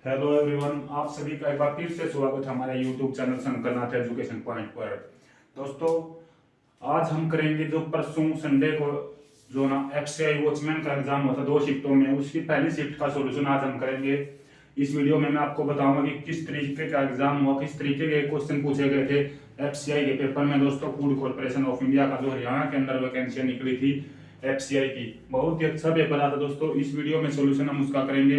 Hello everyone, आप सभी का एक बार फिर से स्वागत है हमारे YouTube channel Shankarnath education point पर। दोस्तों, आज हम करेंगे जो परसों संडे को जो ना एफसीआई वॉचमैन का एग्जाम हुआ था 2 शिफ्टों में, उसकी पहली शिफ्ट का सॉल्यूशन आज हम करेंगे। इस वीडियो में मैं आपको बताऊंगा कि किस तरीके का एग्जाम हुआ, किस तरीके के क्वेश्चन पूछे गए थे एफसीआई के पेपर में। दोस्तों, फूड कॉर्पोरेशन ऑफ इंडिया का जो हरियाणा के अंदर वैकेंसियां निकली थी एफसीआई की, बहुत ही अच्छा पेपर आता दोस्तों। इस वीडियो में सोल्यूशन हम उसका करेंगे।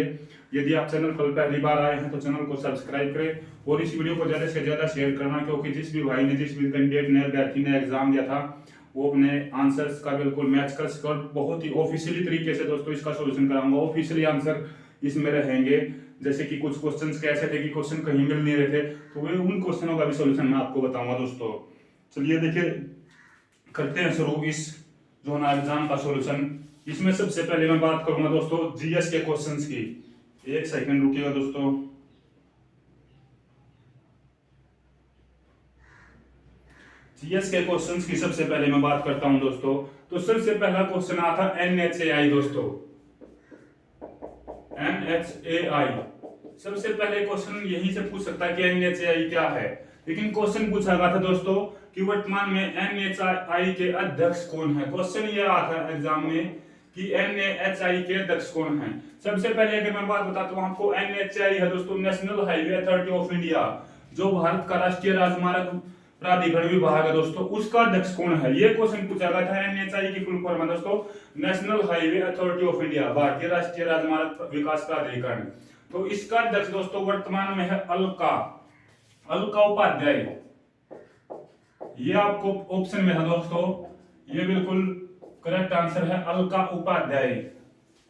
यदि आप चैनल पर पहली बार आए हैं तो चैनल को सब्सक्राइब करें और इस वीडियो को ज्यादा से ज्यादा शेयर करना, क्योंकि जिस भी भाई ने, जिस भी कैंडिडेट ने, अभ्यर्थी ने एग्जाम दिया था वो अपने आंसर्स का बिल्कुल मैच कर सके। और बहुत ही ऑफिशियली तरीके से दोस्तों इसका सोल्यूशन कराऊंगा। ऑफिशियली आंसर इसमें रहेंगे, जैसे कि कुछ क्वेश्चंस कैसे थे कि क्वेश्चन कहीं मिल नहीं रहे थे, तो वे उन क्वेश्चनों का भी सोल्यूशन मैं आपको बताऊंगा दोस्तों। चलिए देखिए, करते हैं शुरू इस जो ना एग्जाम का सोल्यूशन। इसमें सबसे पहले मैं बात करूंगा दोस्तों जीएस के क्वेश्चंस की। एक सेकंड रुकिएगा दोस्तों। जीएस के क्वेश्चंस की सबसे पहले मैं बात करता हूं दोस्तों। तो सबसे पहला क्वेश्चन आता था एनएचएआई दोस्तों, एनएचएआई। सबसे पहले क्वेश्चन यहीं से पूछ सकता है कि एनएचएआई क्या है, लेकिन क्वेश्चन पूछा गया था दोस्तों कि वर्तमान में एनएचएआई के अध्यक्ष कौन है। क्वेश्चन ये आता है एग्जाम में कि एनएचएआई के अध्यक्ष कौन है। सबसे पहले अगर मैं बात बताता हूं आपको, एनएचएआई है दोस्तों national highway authority of India, जो भारत का राष्ट्रीय राजमार्ग प्राधिकरण विभाग है दोस्तों, उसका अध्यक्ष कौन है। ये क्वेश्चन पूछा गया था। एनएचएआई की फुल फॉर्म है दोस्तों national highway authority of India, भारतीय राष्ट्रीय राजमार्ग विकास प्राधिकरण। तो इसका अध्यक्ष दोस्तों वर्तमान में है अलका उपाध्याय। ये आपको ऑप्शन में है दोस्तों, ये बिल्कुल करेक्ट आंसर है अलका उपाध्याय।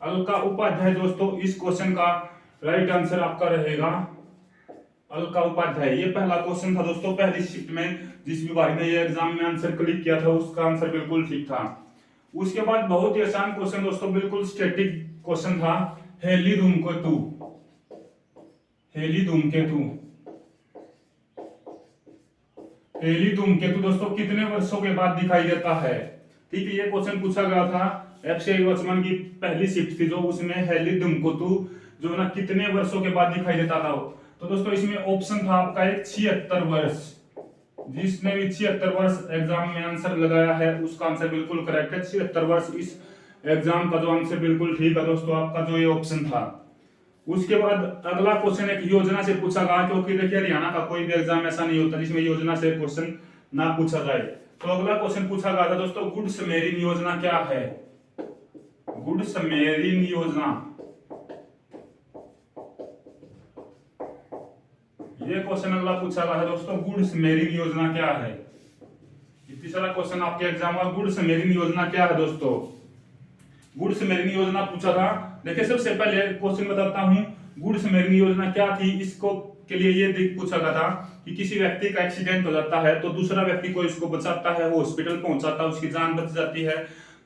अलका उपाध्याय दोस्तों इस क्वेश्चन का राइट आंसर आपका रहेगा अलका उपाध्याय। ये पहला क्वेश्चन था दोस्तों पहली शिफ्ट में। जिस भी भाई ने ये एग्जाम में आंसर क्लिक किया था उसका आंसर बिल्कुल ठीक था। उसके बाद बहुत ही आसान क्वेश्चन दोस्तों, बिल्कुल स्टैटिक क्वेश्चन था। हेली धूमकेतु, हेली धूमकेतु, हेली धूमकेतु दोस्तों कितने वर्षों के बाद दिखाई देता है। ठीक है, ये क्वेश्चन पूछा गया था एफसीआई वॉचमैन की पहली शिफ्ट थी जो, उसमें हेली धूमकेतु जो ना कितने वर्षों के बाद दिखाई देता था। तो दोस्तों इसमें ऑप्शन था आपका एक 76 वर्ष। जिसने भी 76 वर्ष एग्जाम में आंसर लगाया है उसका आंसर बिल्कुल करेक्ट है। 76 वर्ष इस एग्जाम का जो आंसर बिल्कुल ठीक है दोस्तों, आपका जो ये ऑप्शन था। उसके बाद अगला क्वेश्चन एक योजना से पूछा गया, क्योंकि देखिए हरियाणा का कोई भी एग्जाम ऐसा नहीं होता जिसमें योजना से क्वेश्चन ना पूछा जाए। तो अगला क्वेश्चन पूछा गया था दोस्तों गुड समेरिन योजना क्या है। गुड समेरिन योजना, ये क्वेश्चन अगला पूछा गया है दोस्तों गुड समेरिन योजना क्या है। तीसरा क्वेश्चन आपके एग्जाम में गुड समेरिन योजना क्या है दोस्तों। गुड समेरिन योजना पूछा था। देखिए सबसे पहले क्वेश्चन बताता हूं गुड समेरिन योजना क्या थी। इसको के लिए ये पूछा गया था कि किसी व्यक्ति का एक्सीडेंट हो जाता है तो दूसरा व्यक्ति को इसको बचाता है, वो हॉस्पिटल पहुंचाता है, उसकी जान बच जाती है।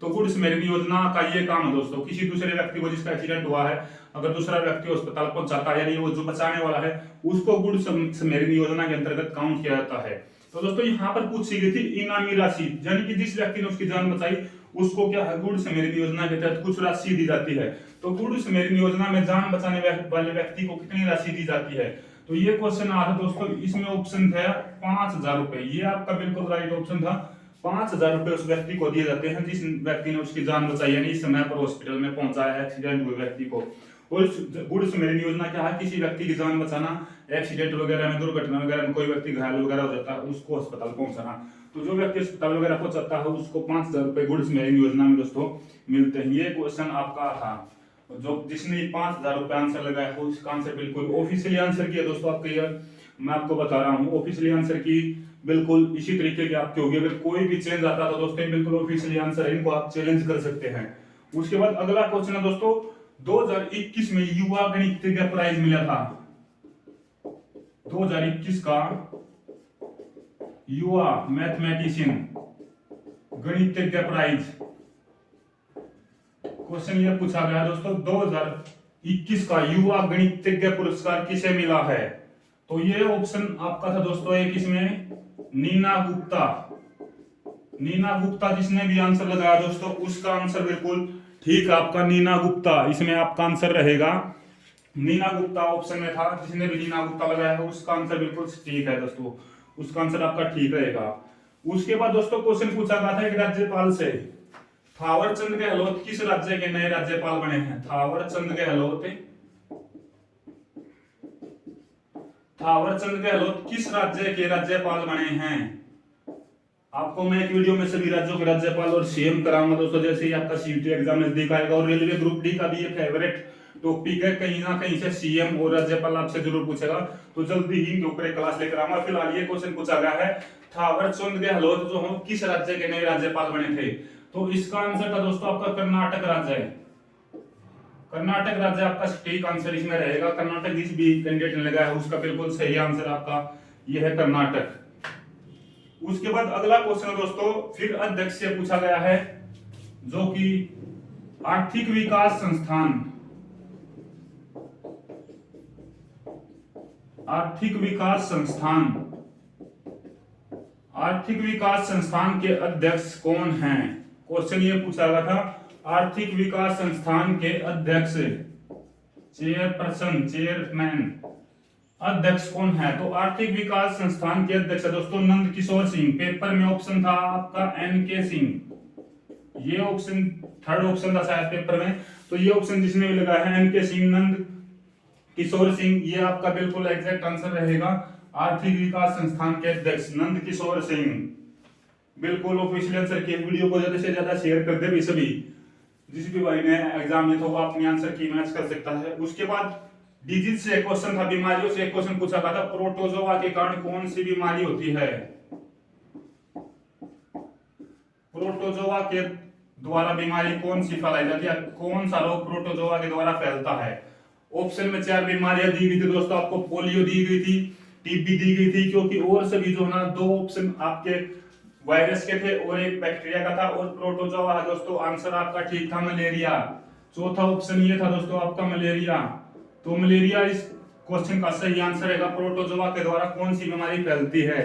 तो गुड समेरिन योजना का ये काम है दोस्तों, किसी दूसरे व्यक्ति को जिसका एक्सीडेंट हुआ है अगर दूसरा व्यक्ति अस्पताल पहुंचाता है, यानी वो जो बचाने वाला है उसको गुड समेरिन योजना के अंतर्गत काउंट किया जाता है। तो दोस्तों यहाँ पर पूछी गई थी इनामी राशि, यानी कि जिस व्यक्ति ने उसकी जान बचाई उसको क्या है गुड समेरिन योजना के तहत कुछ राशि दी जाती है। तो गुड समेरिन योजना में जान बचाने वाले व्यक्ति को कितनी राशि दी जाती है। तो ये क्वेश्चन आ रहा दोस्तों, इसमें ऑप्शन था 5,000 रुपए। ये आपका बिल्कुल राइट ऑप्शन था। 5,000 रुपए उस व्यक्ति को दिए जाते हैं जिस व्यक्ति ने उसकी जान बचाई, यानी इस समय पर हॉस्पिटल में पहुंचाया एक्सीडेंट हुए व्यक्ति को। और गुड समेरिन योजना क्या है, किसी व्यक्ति की जान बचाना, एक्सीडेंट वगैरह में, दुर्घटना वगैरह में कोई व्यक्ति घायल वगैरह हो जाता है उसको अस्पताल पहुंचाना। तो जो व्यक्ति अस्पताल वगैरह पहुंचाता है उसको 5,000 रुपए गुड समेरिन योजना में दोस्तों मिलते हैं। ये क्वेश्चन आपका था। जो जिसने 5,000 रुपए आंसर लगाया है उसका आंसर बिल्कुल ऑफिशियली आंसर किया दोस्तों। आपके ये मैं आपको बता रहा हूँ ऑफिशियली आंसर की बिल्कुल इसी तरीके की आपकी होगी। अगर कोई भी चेंज आता तो दोस्तों बिल्कुल ऑफिशियली आंसर है, इनको आप चैलेंज कर सकते हैं। उसके बाद अगला क्वेश्चन है दोस्तों 2021 में युवा गणितज्ञ प्राइज मिला था। 2021 का युवा मैथमेटिशियन गणितज्ञ प्राइज क्वेश्चन ये पूछा गया दोस्तों 2021 का युवा गणितज्ञ पुरस्कार किसे मिला है। तो ये ऑप्शन आपका था दोस्तों एक इसमें नीना गुप्ता। नीना गुप्ता जिसने भी आंसर लगाया दोस्तों उसका आंसर बिल्कुल ठीक है आपका नीना गुप्ता, इसमें आपका आंसर रहेगा। नीना गुप्ता ऑप्शन में था, जिसने भी नीना गुप्ता लगाया है उसका आंसर बिल्कुल ठीक है दोस्तों, उसका आंसर आपका ठीक रहेगा। उसके बाद दोस्तों क्वेश्चन पूछा गया था एक राज्यपाल से, थावर चंद गहलोत किस राज्य के नए राज्यपाल बने हैं? थावर चंद गहलोत किस राज्य के राज्यपाल बने हैं? आपको मैं एक वीडियो में सभी राज्यों के राज्यपाल और सीएम कराऊंगा दोस्तों, जैसे ही आपका सीयूटी एग्जाम नजदीक आएगा। और रेलवे ग्रुप डी का भी ये फेवरेट टॉपिक है, कहीं ना कहीं से सीएम और राज्यपाल आपसे जरूर पूछेगा, तो जल्दी ही इनके ऊपर एक क्लास लेकर आऊंगा। फिलहाल ये क्वेश्चन पूछा गया है, थावर चंद गहलोत जो हो किस राज्य के नए राज्यपाल बने थे? तो इसका आंसर था दोस्तों आपका कर्नाटक राज्य है। कर्नाटक राज्य आपका ठीक आंसर इसमें रहेगा। कर्नाटक जिस भी कैंडिडेट ने लगाया है उसका बिल्कुल सही आंसर आपका यह है कर्नाटक। उसके बाद अगला क्वेश्चन दोस्तों फिर अध्यक्ष से पूछा गया है, जो कि आर्थिक विकास संस्थान के अध्यक्ष कौन हैं? क्वेश्चन ये पूछा गया था, आर्थिक विकास संस्थान के अध्यक्ष, चेयरमैन अध्यक्ष कौन है? तो आर्थिक विकास संस्थान के अध्यक्ष दोस्तों नंद किशोर सिंह। पेपर में ऑप्शन था आपका एनके सिंह, ये ऑप्शन थर्ड ऑप्शन था शायद पेपर में, तो ये ऑप्शन जिसने भी लगा है एनके सिंह, नंद किशोर सिंह, ये आपका बिल्कुल एग्जैक्ट आंसर रहेगा। आर्थिक विकास संस्थान के अध्यक्ष नंद किशोर सिंह, बिल्कुल ऑफिशियल आंसर की वीडियो को ज्यादा से ज्यादा शेयर कर दे भी सभी, जिस भी भाई ने एग्जाम में तो वो अपने आंसर की मैच कर सकता है। उसके बाद डिजीज से एक क्वेश्चन था, बीमारियों से एक क्वेश्चन पूछा गया था, प्रोटोजोआ के कारण कौन सी बीमारी होती है? प्रोटोजोआ के द्वारा बीमारी कौन सी फैलाई जाती है? कौन सा रोग प्रोटोजोआ के द्वारा फैलता है? ऑप्शन में 4 बीमारियां दी गई थी दोस्तों, आपको पोलियो दी गई थी, टीबी दी गई थी, क्योंकि और सभी जो ना 2 ऑप्शन आपके वायरस के थे और एक बैक्टीरिया का था, और प्रोटोजोआ दोस्तों आंसर आपका ठीक था मलेरिया। चौथा ऑप्शन ये था दोस्तों आपका मलेरिया। तो मलेरिया इस क्वेश्चन का सही आंसर रहेगा। प्रोटोजोआ के द्वारा कौन सी बीमारी फैलती है?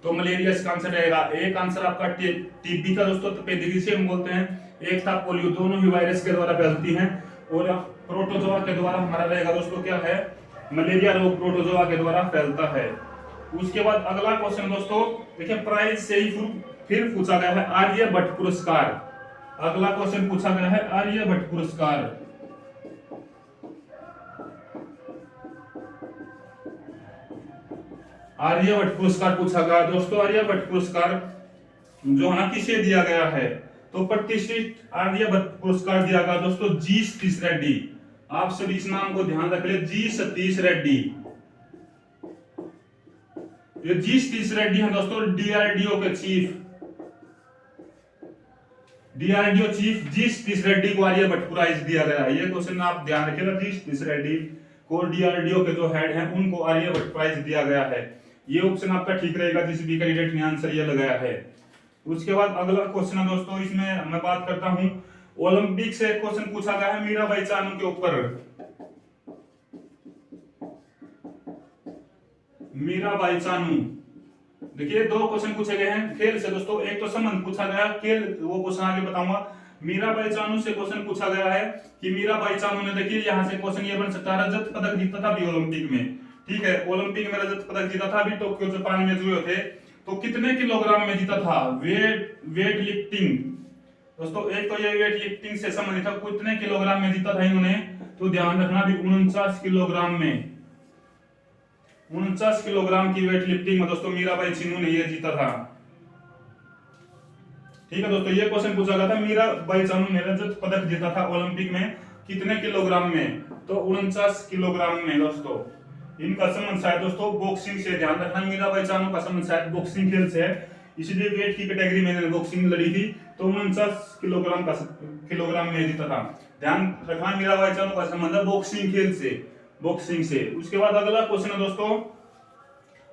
तो मलेरिया इसका आंसर रहेगा। एक आंसर आपका टीबी था दोस्तों, पेदिगिसियम बोलते हैं, एक था पोलियो, दोनों ही वायरस के द्वारा फैलती हैं, और प्रोटोजोआ के द्वारा हमारा रहेगा दोस्तों क्या है? मलेरिया रोग प्रोटोजोआ के द्वारा फैलता है। उसके बाद अगला क्वेश्चन दोस्तों देखिए, प्राइज से ही फिर पूछा गया है, आर्यभट्ट पुरस्कार। अगला क्वेश्चन पूछा गया है आर्यभट्ट पुरस्कार। आर्यभट्ट पुरस्कार पूछा गया दोस्तों। आर्यभट्ट पुरस्कार जो है ना किसे दिया गया है? तो प्रतिष्ठित आर्यभट्ट पुरस्कार दिया गया दोस्तों जी सतीश रेड्डी। आप सभी इस नाम को ध्यान रख ले, जी सतीश रेड्डी। ये जी सतीश रेड्डी है दोस्तों डीआरडीओ के चीफ, डीआरडीओ चीफ जी सतीश रेड्डी को आर्यभट्ट प्राइज दिया गया है। ये क्वेश्चन आप ध्यान रखिएगा, जी सतीश रेड्डी को डीआरडीओ के जो हेड हैं उनको आर्यभट्ट प्राइज दिया गया है। ये ऑप्शन आपका ठीक रहेगा जिस भी कैंडिडेट ने आंसर ये लगाया है। उसके बाद अगला क्वेश्चन है दोस्तों, इसमें मैं बात करता हूं ओलंपिक से क्वेश्चन पूछा गया है मीराबाई चानू के ऊपर। मीराबाई चानू, देखिए 2 क्वेश्चन पूछे गए हैं खेल से दोस्तों। एक तो संबंध पूछा गया खेल, वो क्वेश्चन आगे बताऊंगा। मीराबाई चानू से क्वेश्चन पूछा गया है कि मीराबाई चानू ने, देखिए यहां से क्वेश्चन ये बन सकता है, रजत पदक जीता था अभी ओलंपिक में, ठीक है, ओलंपिक में रजत पदक जीता था अभी टोक्यो जापान में जो थे। तो कितने किलोग्राम में जीता था? वेट लिफ्टिंग दोस्तों, एक तो ये वेट लिफ्टिंग से संबंधित था, कितने किलोग्राम में जीता था इन्होंने? तो ध्यान रखना भी 49 किलोग्राम में, 49 किलोग्राम की वेट लिफ्टिंग में दोस्तों मीराबाई चानू ने ये जीता था। ठीक है दोस्तों, ये क्वेश्चन पूछा गया था मीराबाई चानू ने रजत पदक जीता था ओलंपिक में कितने किलोग्राम में? तो 49 किलोग्राम में दोस्तों। इनका संबंध शायद दोस्तों बॉक्सिंग से, ध्यान रखना मीराबाई चानू का संबंध शायद बॉक्सिंग खेल से है, इसलिए वेट की कैटेगरी में बॉक्सिंग लड़ी थी, तो 49 किलोग्राम में जीता था। ध्यान रखना मीराबाई चानू का संबंध है बॉक्सिंग खेल से, बॉक्सिंग से। उसके बाद अगला क्वेश्चन है दोस्तों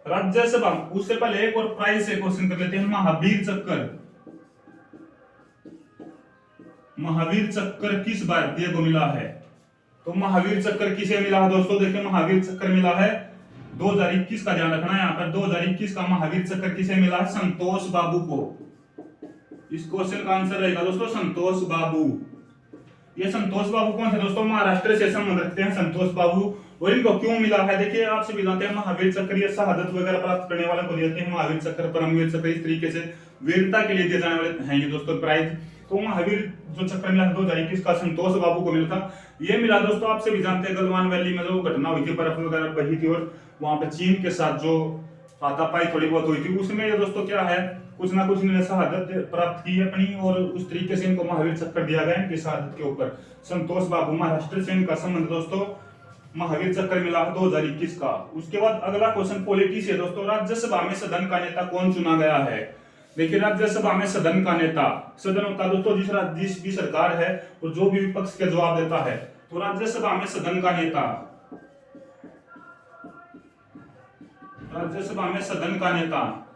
राज्यसभा, उससे पहले एक और प्राइज से क्वेश्चन कर लेते हैं। महावीर चक्कर, महावीर चक्कर किस भारतीय को मिला है? तो महावीर चक्कर किसे मिला है दोस्तों? देखिए महावीर चक्कर मिला है 2021 का, ध्यान रखना है यहाँ पर 2021 का महावीर चक्कर किसे मिला है? संतोष बाबू को। इस क्वेश्चन का आंसर रहेगा दोस्तों संतोष बाबू। ये संतोष बाबू कौन थे दोस्तों? महाराष्ट्र से संबंध रखते हैं संतोष बाबू। और इनको क्यों मिला है? देखिए आप सभी जानते हैं महावीर चक्र या शहादत वगैरह प्राप्त करने वाले को देते हैं महावीर चक्र, परमवीर चक्र, इस तरीके से वीरता के लिए दिए जाने वाले हैं ये दोस्तों प्राइज। तो महावीर जो चक्र मिला 2021 का संतोष बाबू को मिला था। ये मिला दोस्तों आप सभी जानते हैं गलवान वैली में जो घटना हुई थी, बर्फ वगैरह बही थी और वहां पे चीन के साथ जो हाथापाई थोड़ी बहुत हुई थी, उसमें ये दोस्तों क्या है कुछ ना कुछ इन्होंने शहादत प्राप्त की अपनी और उस तरीके से इनको महावीर चक्र दिया गया इनकी शहादत के ऊपर। संतोष बाबू महाराष्ट्र से इनका संबंध दोस्तों महावीर चक्र मिला 2021 का। उसके बाद अगला क्वेश्चन पॉलिटी से दोस्तों, राज्यसभा में सदन का नेता कौन चुना गया है? देखिए राज्यसभा में सदन का नेता, सदन होता है दोस्तों जिस भी सरकार है और जो भी विपक्ष के जवाब देता है, तो राज्यसभा में सदन का नेता, राज्यसभा में सदन का नेता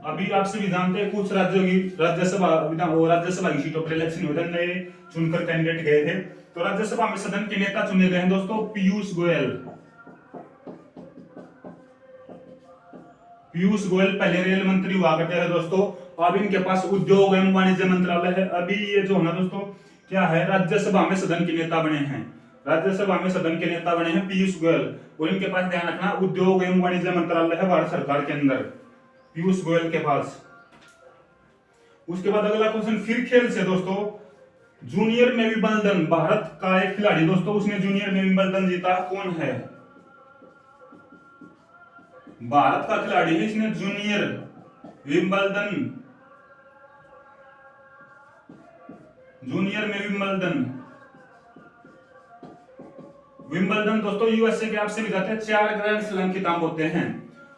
अभी आप सभी जानते हैं कुछ राज्यों की राज्यसभा की सीटों पर इलेक्शन हुए थे, नए चुनकर कैंडिडेट गए थे। तो राज्यसभा में सदन के नेता चुने गए हैं दोस्तों पीयूष गोयल। पीयूष गोयल पहले रेल मंत्री हुआ करते हैं दोस्तों, अब इनके पास उद्योग एवं वाणिज्य मंत्रालय है। अभी ये जो है ना दोस्तों क्या है राज्यसभा में सदन के नेता बने हैं, राज्यसभा में सदन के नेता बने हैं पीयूष गोयल। और इनके पास ध्यान रखना उद्योग एवं वाणिज्य मंत्रालय है भारत सरकार के अंदर पीयूष गोयल के पास। उसके बाद अगला क्वेश्चन फिर खेल से दोस्तों, जूनियर में विंबलडन भारत का एक खिलाड़ी दोस्तों उसने जूनियर में विंबलडन जीता, कौन है? भारत का खिलाड़ी है, इसने जूनियर विंबलडन, जूनियर में विंबलडन। विंबलडन दोस्तों यूएसए के आपसे भी जाते हैं 4 ग्रैंड स्लैम खिताब होते हैं।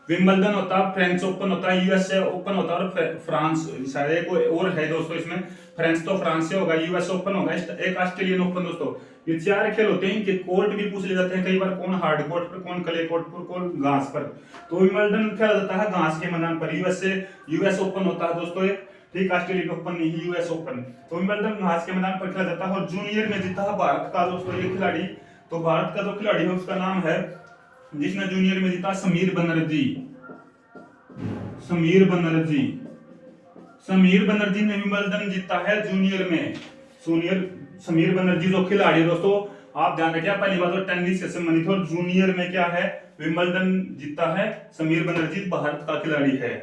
विंबलडन होता है, फ्रेंच ओपन होता है, यूएसए ओपन होता है और फ्रांस शायद एक और है दोस्तों इसमें, फ्रेंच तो फ्रांस से होगा, यूएस ओपन होगा, एक ऑस्ट्रेलियन ओपन दोस्तों। ये 4 खेल होते हैं, इनके कोर्ट भी पूछ ले जाते हैं कई बार, कौन हार्ड कोर्ट पर, कौन क्ले कोर्ट पर, कौन घास पर। तो विंबलडन खेला जाता है घास के मैदान पर। यूएस ओपन होता है दोस्तों एक, ठीक, ऑस्ट्रेलियन ओपन नहीं, यूएस ओपन। तो विंबलडन घास के मैदान पर खेला जाता है। और जूनियर में जीता है भारत का दोस्तों ये खिलाड़ी। तो भारत का जो खिलाड़ी है उसका नाम है, जिसने जूनियर में जीता, समीर बनर्जी। समीर बनर्जी, समीर बनर्जी ने विंबलडन जीता है जूनियर में। समीर बनर्जी जो खिलाड़ी दोस्तों आप ध्यान रखिए, पहली बात तो टेनिस से संबंधित और जूनियर में क्या है विंबलडन जीता है समीर बनर्जी, भारत का खिलाड़ी है।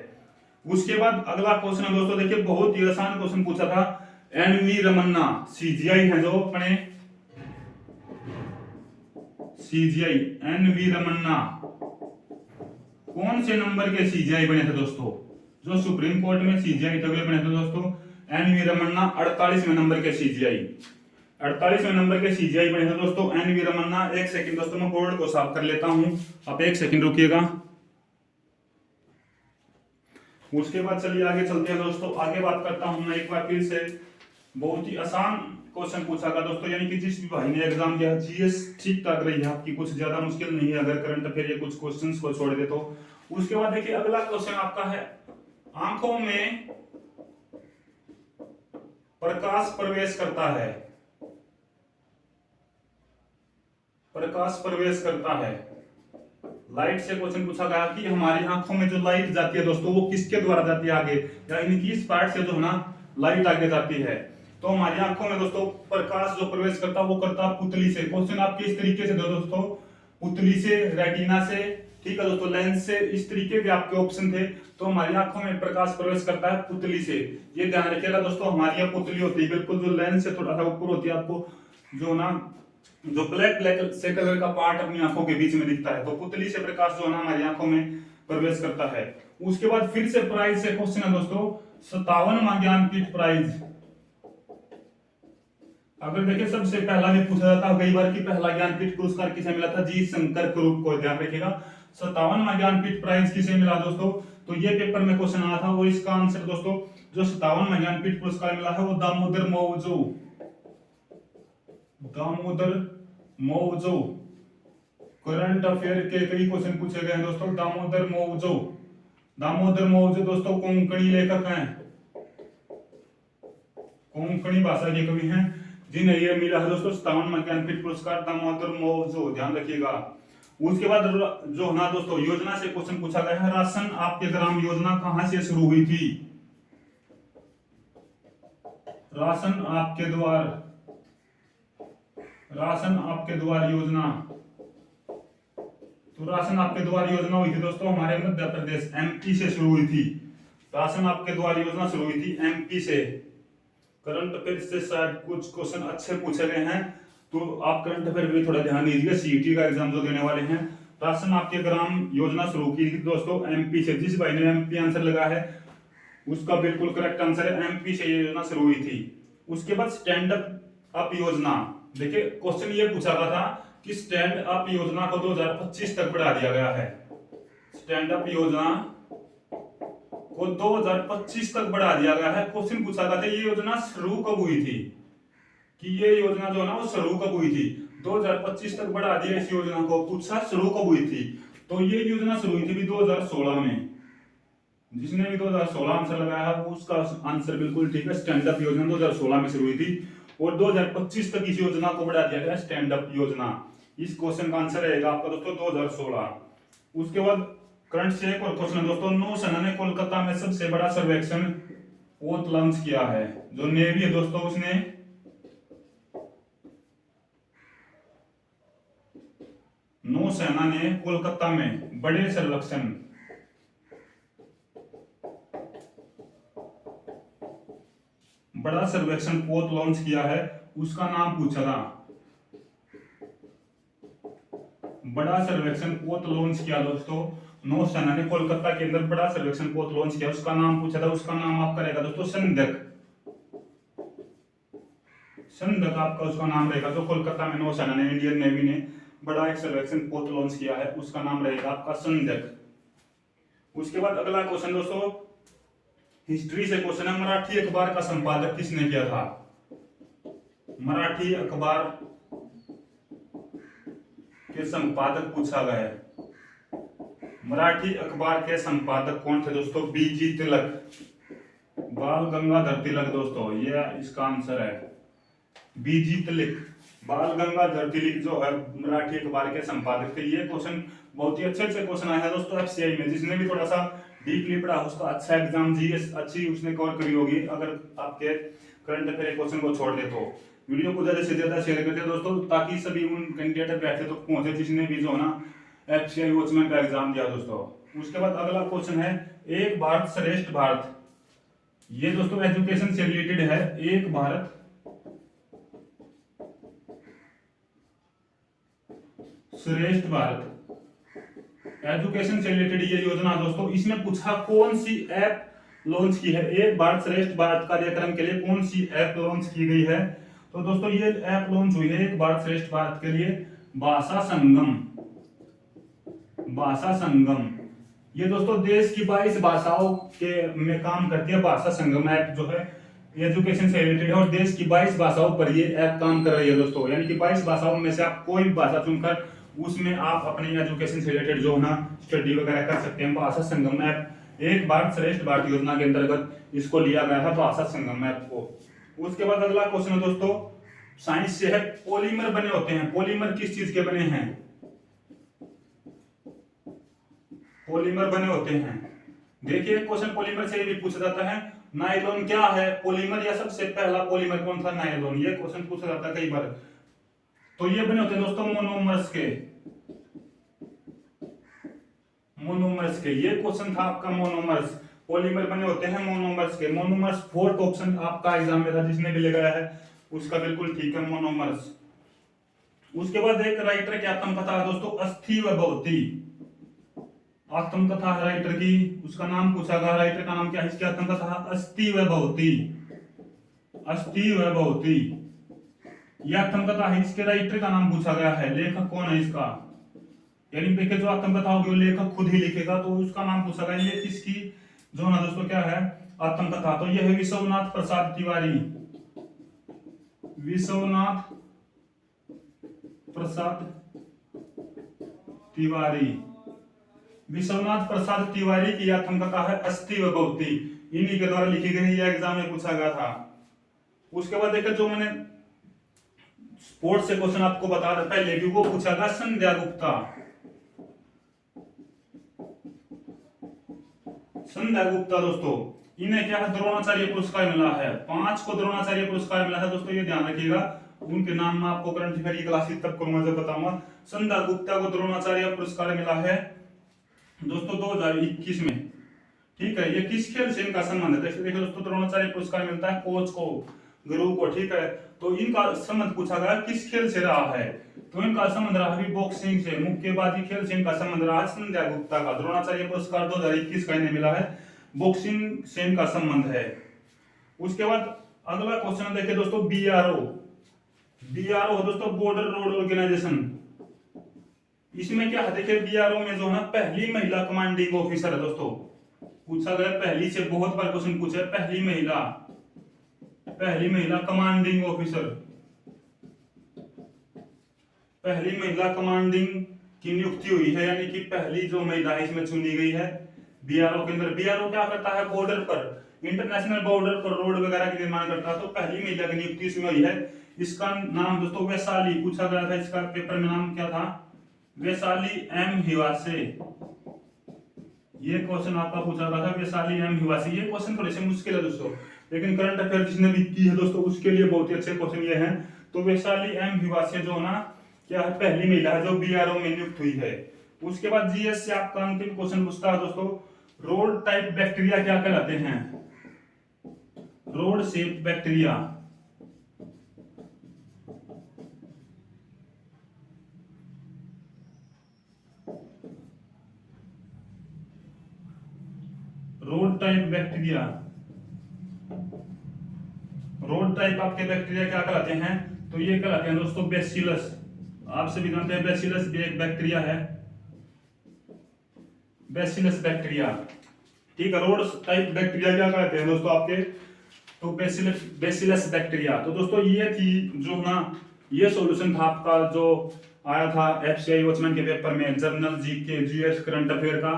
उसके बाद अगला क्वेश्चन है दोस्तों, देखिए बहुत ही आसान क्वेश्चन पूछा था, एनवी रमन्ना सीजीआई है जो अपने सीजीआई, एनवी रमन्ना कौन से नंबर के सीजीआई बने थे दोस्तों? जो सुप्रीम कोर्ट में सीजीआई तगड़े बने थे दोस्तों, एनवी रमन्ना 48वें नंबर के सीजीआई, 48वें नंबर के सीजीआई बने थे दोस्तों एनवी रमन्ना। एक सेकंड दोस्तों मैं बोर्ड को साफ कर लेता हूं, आप एक सेकंड रुकिएगा। उसके बाद चलिए आगे चलते हैं दोस्तों। आगे बात करता हूं मैं एक बार फिर से, बहुत ही आसान क्वेश्चन पूछा था दोस्तों, यानी कि जिस भी भाई ने एग्जाम दिया जीएस ठीक ठाक रही है आपकी, कुछ ज्यादा मुश्किल नहीं है अगर करंट अफेयर ये कुछ क्वेश्चंस को छोड़ दे तो। उसके बाद देखिए अगला क्वेश्चन आपका है, आंखों में प्रकाश प्रवेश करता है, प्रकाश प्रवेश करता है, लाइट से क्वेश्चन पूछा गया कि हमारी आंखों में जो लाइट जाती है दोस्तों वो किसके द्वारा जाती है आगे, या इनकी इस पार्ट से जो है ना लाइट आगे जाती है। तो हमारी आंखों में दोस्तों प्रकाश जो प्रवेश करता है वो करता है पुतली से। क्वेश्चन आपके इस तरीके से दो दोस्तों, पुतली से, रेटिना से, ठीक है दोस्तों, लेंस से, इस तरीके के आपके ऑप्शन थे। तो हमारी आंखों में प्रकाश प्रवेश करता है पुतली से, ये ध्यान रखिएगा दोस्तों। हमारी यहाँ पुतली होती है बिल्कुल जो लेंस से थोड़ा सा ऊपर होती है, आपको जो ना जो ब्लैक ब्लैक से कलर का पार्ट अपनी आंखों के बीच में दिखता है, तो पुतली से प्रकाश जो है ना हमारी आंखों में प्रवेश करता है। उसके बाद फिर से प्राइज से क्वेश्चन है दोस्तों, 57वां ज्ञानपीठ प्राइज। अगर देखिए सबसे पहला भी पूछा जाता है कई बार कि पहला ज्ञानपीठ पुरस्कार किसे मिला था, जी शंकर कुरूप को, ध्यान रखिएगा। 57वां ज्ञानपीठ प्राइज किसे मिला दोस्तों, तो ये पेपर में क्वेश्चन आया था और इसका आंसर दोस्तों जो 57वां ज्ञानपीठ पुरस्कार मिला है वो दामोदर मौजो, दामोदर मौजो। करंट अफेयर के कई क्वेश्चन पूछे गए हैं दोस्तों, दामोदर मौजो। दामोदर मौजो दोस्तों कोंकणी लेखक हैं, कोंकणी भाषा के कवि हैं, जिन्हें यह मिला है दोस्तों 57वां ज्ञानपीठ पुरस्कार, दामोदर मौजो, ध्यान रखिएगा। उसके बाद जो ना दोस्तों योजना से क्वेश्चन पूछा गया है, राशन आपके ग्राम योजना कहां से शुरू हुई थी? राशन आपके द्वार, राशन आपके द्वार योजना। तो राशन आपके द्वार योजना हुई थी दोस्तों हमारे मध्य प्रदेश एमपी से शुरू हुई थी। राशन आपके द्वार योजना शुरू हुई थी एमपी से। करंट अफेयर से शायद कुछ क्वेश्चन अच्छे पूछे गए हैं, तो आप करंट अफेयर भी थोड़ा ध्यान दीजिएगा, सीईटी का एग्जाम जो देने वाले हैं। राशन आपके ग्राम योजना शुरू की थी दोस्तों एमपी से। जिस भाई ने एमपी आंसर लगा है उसका बिल्कुल करेक्ट आंसर है, एमपी से ये योजना शुरू हुई थी। उसके बाद स्टैंड अप योजना। देखिए क्वेश्चन ये पूछा गया था कि स्टैंड अप योजना को 2025 तक बढ़ा दिया गया है। स्टैंड अप योजना को 2025 तक बढ़ा दिया गया है। क्वेश्चन पूछा गया था ये योजना शुरू कब हुई थी, कि ये योजना जो है ना वो शुरू कब हुई थी। 2025 तक बढ़ा दिया इस योजना को, पूछा शुरू कब हुई थी। तो ये योजना शुरू हुई थी 2016 में। जिसने भी 2016 आंसर लगाया है उसका आंसर बिल्कुल ठीक है। स्टैंड अप योजना 2016 में शुरू हुई थी और 2025 तक इस योजना को बढ़ा दिया गया स्टैंड अप योजना। इस क्वेश्चन का आंसर रहेगा आपका दोस्तों 2016। उसके बाद करंट से एक और क्वेश्चन दोस्तों, नौसेना ने कोलकाता में सबसे बड़ा सर्वेक्षण पोत लॉन्च किया है। जो नेवी है दोस्तों उसने नौसेना ने कोलकाता में बड़े सर्वेक्षण बड़ा सर्वेक्षण पोत लॉन्च किया है, उसका नाम पूछा था। बड़ा सर्वेक्षण पोत लॉन्च किया दोस्तों नौसेना ने कोलकाता के अंदर बड़ा सर्वेक्षण पोत लॉन्च किया, उसका नाम पूछा था। उसका नाम आपका रहेगा दोस्तों संदक। संदक आपका उसका नाम रहेगा। जो कोलकाता में नौसेना ने, इंडियन नेवी ने बड़ा एक सर्वेक्षण पोत लॉन्च किया है, उसका नाम रहेगा आपका संदक। उसके बाद अगला क्वेश्चन दोस्तों हिस्ट्री से क्वेश्चन है, मराठी अखबार का संपादक किसने किया था। मराठी अखबार के संपादक पूछा गया है। मराठी अखबार के संपादक कौन थे दोस्तों, बीजी तिलक, बाल गंगाधर तिलक दोस्तों, ये इसका आंसर है बीजी तिलक। बाल गंगाधर तिलक जो है मराठी अखबार के संपादक थे। ये क्वेश्चन बहुत ही अच्छे अच्छे क्वेश्चन आए हैं दोस्तों एफसीआई में। जिसने भी थोड़ा सा डीपली पढ़ा उसका अच्छा एग्जाम जीएस अच्छी उसने कवर करी होगी। अगर आपके करंट अफेयर क्वेश्चन को छोड़ दे तो वीडियो को ज्यादा से ज्यादा शेयर करते दोस्तों, ताकि सभी उन कैंडिडेट बैठे तो पहुंचे जिसने भी जो ना एफसीआई वॉचमैन का एग्जाम दिया दोस्तों। उसके बाद अगला क्वेश्चन है एक भारत श्रेष्ठ भारत। ये दोस्तों एजुकेशन से रिलेटेड है। एक भारत श्रेष्ठ भारत एजुकेशन से रिलेटेड ये योजना दोस्तों। इसमें पूछा कौन सी ऐप लॉन्च की है। एक भारत श्रेष्ठ भारत कार्यक्रम के लिए कौन सी ऐप लॉन्च की गई है। तो दोस्तों ये ऐप लॉन्च हुई है एक भारत श्रेष्ठ भारत के लिए, भाषा संगम। भाषा संगम ये दोस्तों देश की 22 भाषाओं के में काम करती है। भाषा संगम ऐप जो है एजुकेशन से रिलेटेड है और देश की 22 भाषाओं पर ये ऐप काम कर रही है दोस्तों। यानी कि 22 भाषाओं में से आप कोई भी भाषा चुनकर उसमें आप अपने एजुकेशन से रिलेटेड जो है ना स्टडी वगैरह कर सकते हैं। भाषा संगम ऐप एक भारत श्रेष्ठ भारत योजना के अंतर्गत इसको लिया गया है, भाषा संगम ऐप को। उसके बाद अगला क्वेश्चन है दोस्तों साइंस से है, पॉलीमर बने होते हैं। पॉलीमर किस चीज के बने हैं। पॉलीमर बने होते हैं। देखिए क्वेश्चन पॉलीमर से भी पूछा जाता है। नायलॉन क्या है, पॉलीमर या सबसे पहला पॉलीमर कौन था, नायलॉन। ये क्वेश्चन पूछा जाता है कई बार। तो ये बने होते हैं दोस्तों मोनोमर्स के। मोनोमर्स के ये क्वेश्चन था आपका मोनोमर्स। पॉलीमर बने होते हैं मोनोमर्स के। मोनोमर्स फोर्थ ऑप्शन आपका एग्जाम में था, जिसने भी लगाया है उसका बिल्कुल ठीक है मोनोमर्स। उसके बाद एक राइटर की आत्मकथा है दोस्तों अस्थि व भवती। आत्मकथा है राइटर की, उसका नाम पूछा गया। राइटर का नाम क्या है, इसकी आत्मकथा अस्थि व भवती। अस्थि व भवती यह आत्मकथा है, इसके राइटर का नाम पूछा गया है। लेखक कौन है इसका, यानी देखिए जो आत्मकथा होगी वो लेखक खुद ही लिखेगा, तो उसका नाम पूछा गया। ये किसकी जो ना दोस्तों क्या है आत्मकथा, तो यह है विश्वनाथ प्रसाद तिवारी। विश्वनाथ प्रसाद तिवारी। विश्वनाथ प्रसाद तिवारी की आत्मकथा है अस्थि व भवती। इन्हीं के द्वारा लिखी गई, यह एग्जाम में पूछा गया था। उसके बाद देखिए जो मैंने स्पोर्ट्स से क्वेश्चन आपको बता था पहले भी, वो पूछा गया संध्या गुप्ता। संध्या गुप्ता दोस्तों इन्हें क्या है, द्रोणाचार्य पुरस्कार मिला है। 5 को द्रोणाचार्य पुरस्कार मिला है दोस्तों, ये ध्यान रखिएगा। उनके नाम में आपको करंट अफेयर की क्लास तब करूंगा जब बताऊंगा। संध्या गुप्ता को द्रोणाचार्य पुरस्कार मिला है दोस्तों 2021 में। ठीक है, ये किस खेल से इनका संबंध है? देखिए दोस्तों, द्रोणाचार्य पुरस्कार मिलता है कोच को, गुरु को। ठीक है, तो इनका संबंध पूछा गया किस खेल से रहा है, तो इनका संबंध रहा है बॉक्सिंग से, मुक्केबाजी खेल से इनका संबंध रहा है संध्या गुप्ता का। द्रोणाचार्य पुरस्कार 2021 का इन्हें मिला है, बॉक्सिंग से इनका संबंध है। उसके बाद अगला क्वेश्चन देखिए दोस्तों, बीआरओ। बीआरओ दोस्तों बॉर्डर रोड ऑर्गेनाइजेशन। इसमें क्या है, देखिए बीआरओ में जो है ना पहली महिला कमांडिंग ऑफिसर है दोस्तों। पूछा गया पहली से, बहुत बार क्वेश्चन पूछा है, पहली महिला कमांडिंग ऑफिसर, पहली महिला कमांडिंग की नियुक्ति हुई है, यानी कि पहली जो महिला है इसमें चुनी गई है बीआरओ के अंदर। बीआरओ क्या करता है, बॉर्डर पर, इंटरनेशनल बॉर्डर पर रोड वगैरह के निर्माण करता है, तो पहली महिला की नियुक्ति इसमें हुई है। इसका नाम दोस्तों वैशाली, पूछा गया था इसका पेपर में, नाम क्या था, वैशाली एम हिवासे। ये क्वेश्चन आपका पूछा गया था, वैशाली एम हिवासे। ये क्वेश्चन थोड़े से मुश्किल है दोस्तों, लेकिन करंट अफेयर जिसने भी की है दोस्तों उसके लिए बहुत ही अच्छे क्वेश्चन ये हैं। तो वैशाली एम हिवासे जो ना क्या है, पहली महिला है जो बीआरओ में नियुक्त हुई है। उसके बाद जीएस से आपका अंतिम क्वेश्चन पूछता है दोस्तों, रोड टाइप बैक्टीरिया क्या कहलाते हैं? Rod shape bacteria. Road type bacteria, road type आपके बैक्टीरिया क्या कहलाते हैं? तो ये कहलाते हैं दोस्तों बैसिलस। आप सभी जानते हैं बैसिलस भी एक बैक्टीरिया है, बैसिलस बैक्टीरिया। ठीक है, रोड टाइप बैक्टीरिया क्या कहते हैं दोस्तों आपके? तो बैसिलस बैक्टीरिया। तो दोस्तों ये थी जो ना, ये सॉल्यूशन था आपका जो आया था एफसीआई वॉचमैन के पेपर में, general GK, GS, current affair का।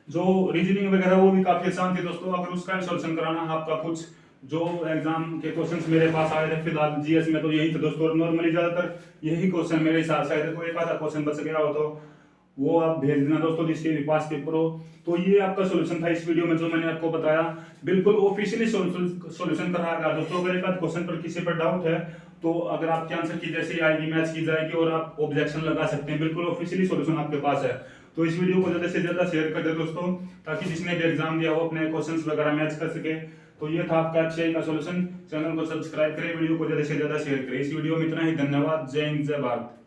जो रीजनिंग वगैरह वो भी काफी आसान थे दोस्तों। अगर उसका सॉल्यूशन कराना है आपका, कुछ जो एग्जाम के क्वेश्चंस मेरे पास आए थे फिलहाल जीएस में, तो यही थे दोस्तों। नॉर्मली ज्यादातर यही क्वेश्चन मेरे हिसाब से आए थे, कोई एक आधा क्वेश्चन बच गया हो तो वो आप भेज देना दोस्तों जिसके भी पास पेपर हो। तो ये आपका सॉल्यूशन था इस वीडियो में जो मैंने आपको बताया, बिल्कुल ऑफिशियली सॉल्यूशन कराया गया दोस्तों। अगर एक आध क्वेश्चन पर किसी पर डाउट है तो अगर आपके आंसर की जैसे आएगी मैच की जाएगी और आप ऑब्जेक्शन लगा सकते हैं, बिल्कुल ऑफिशियली सॉल्यूशन आपके पास है। तो इस वीडियो को ज्यादा से ज्यादा शेयर कर दे दोस्तों, ताकि जिसने भी एग्जाम दिया हो अपने क्वेश्चंस वगैरह मैच कर सके। तो ये था आपका एफसीआई का सॉल्यूशन। चैनल को सब्सक्राइब करें, वीडियो को ज्यादा से ज्यादा शेयर करें। इस वीडियो में इतना ही, धन्यवाद, जय हिंद, जय भारत।